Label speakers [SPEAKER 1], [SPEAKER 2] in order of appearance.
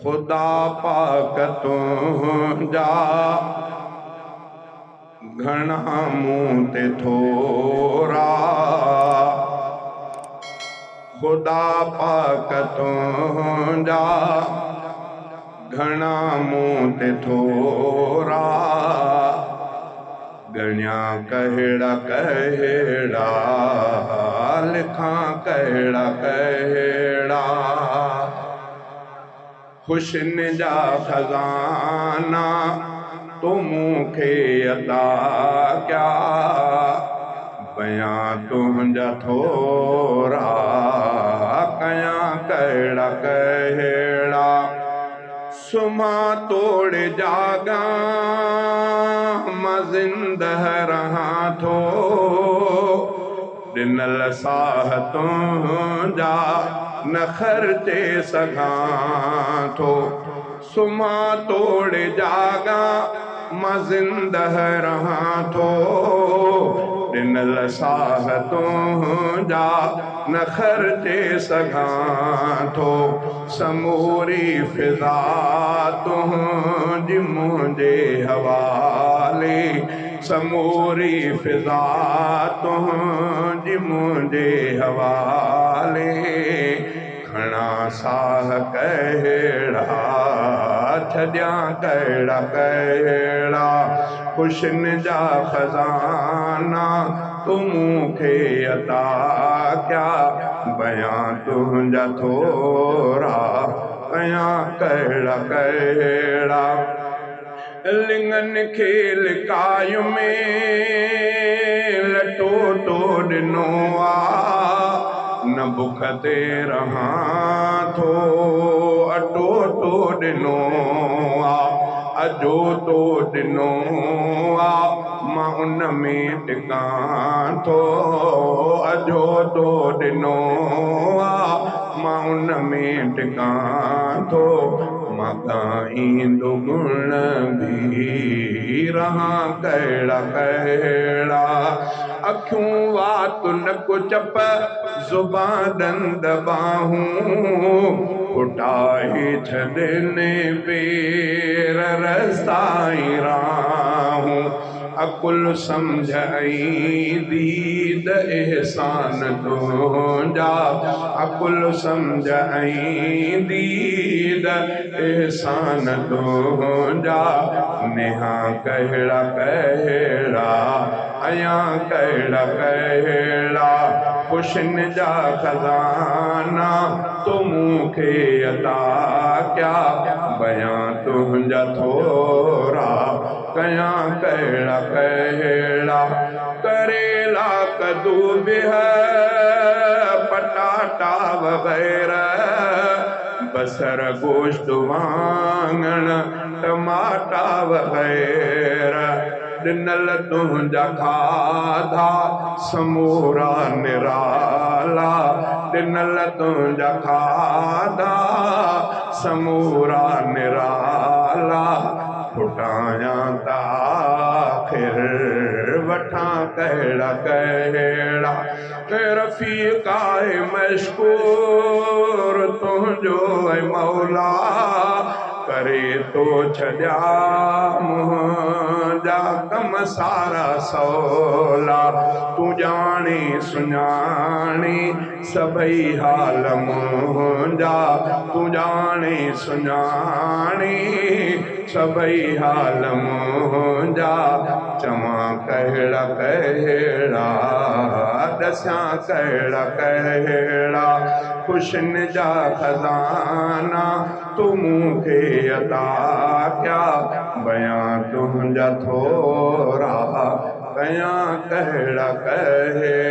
[SPEAKER 1] खुदा पाक तुंहिंजा घणा मूं ते थोरा, खुदा पाक तुंहिंजा घणा मूं ते थोरा, गणिया कहिड़ा कहिड़ा लिखां कहिड़ा कहिड़ा, खुशियुनि जा खज़ाना तो मूंखे अता कया, बयां तुंहिंजा थोरा कयां कहिड़ा कहिड़ा, सुम्हां तोड़े जाॻां मां ज़िंदह रहां थो, ॾिनल साह तुंहिंजा न ख़र्चे सघां थो, सुम्हां तोड़े जाॻां मां ज़िंदह रहां थो, ॾिनल साह तुंहिंजा न ख़र्चे सघां थो, समूरी फ़िज़ा तुंहिंजी मुंहिंजे हवाले, समूरी फ़िज़ा तुंहिंजी मुंहिंजे हवाले, खणा साह कहिड़ा छॾियां कहिड़ा कहिड़ा, खुशियुनि जा खज़ाना तूं मूंखे अता कया, बयां तुंहिंजा थोरा कयां कहिड़ा कहिड़ा, लिङनि खे लिकाय में लटो तो ॾिनो आ, न बुख ते रहां थो अटो तो ॾिनो आ, अजो तो ॾिनो आ मां उन में टिकां थो, अजो तो ॾिनो आ मां उन में टिकां थो, मां ॻाईंदो गुण बि रहां कहिड़ा कहिड़ा, अखियूं वात नक चप ज़ुबान ॾंद ॿाहूं, पुटाए छॾने पेर रस्ताई राहूं, अकुल सम्झ ऐं दीद एहसान तुंहिंजा, अकुल सम्झ ऐं दीद एहसान तुंहिंजा, नेहा कहिड़ा कहिड़ा अयां कहिड़ा कहिड़ा, खुशियुनि जा खज़ाना तो मूंखे अता कया, बयां तुंहिंजा थोरा कयां कहिड़ा कहिड़ा, करेला कद्दू बिह पटाटा वग़ैरह, बसर गोश्त वाङण टमाटा वग़ैरह, ॾिनल तुंहिंजा खाधा समूरा निराला, ॾिनल तुंहिंजा खाधा समूरा निराला, फुटायां त आख़िर वठां कहिड़ा कहिड़ा, रफ़ीक़ आहे मशकूर तुंहिंजो ऐं मौला, करे तो छॾिया मुंहिंजा कम सारा सवला, तूं ॼाणी सुञाणी सभई हाल मुंहिंजा, तूं ॼाणी सुञाणी सभई हाल मुंहिंजा, चवां कहिड़ा कहिड़ा ॾसां कहिड़ा कहिड़ा, खुशियुनि जा खज़ाना तूं मूंखे अता कया, बयां तुंहिंजा थोरा कयां कहिड़ा कहिड़ा।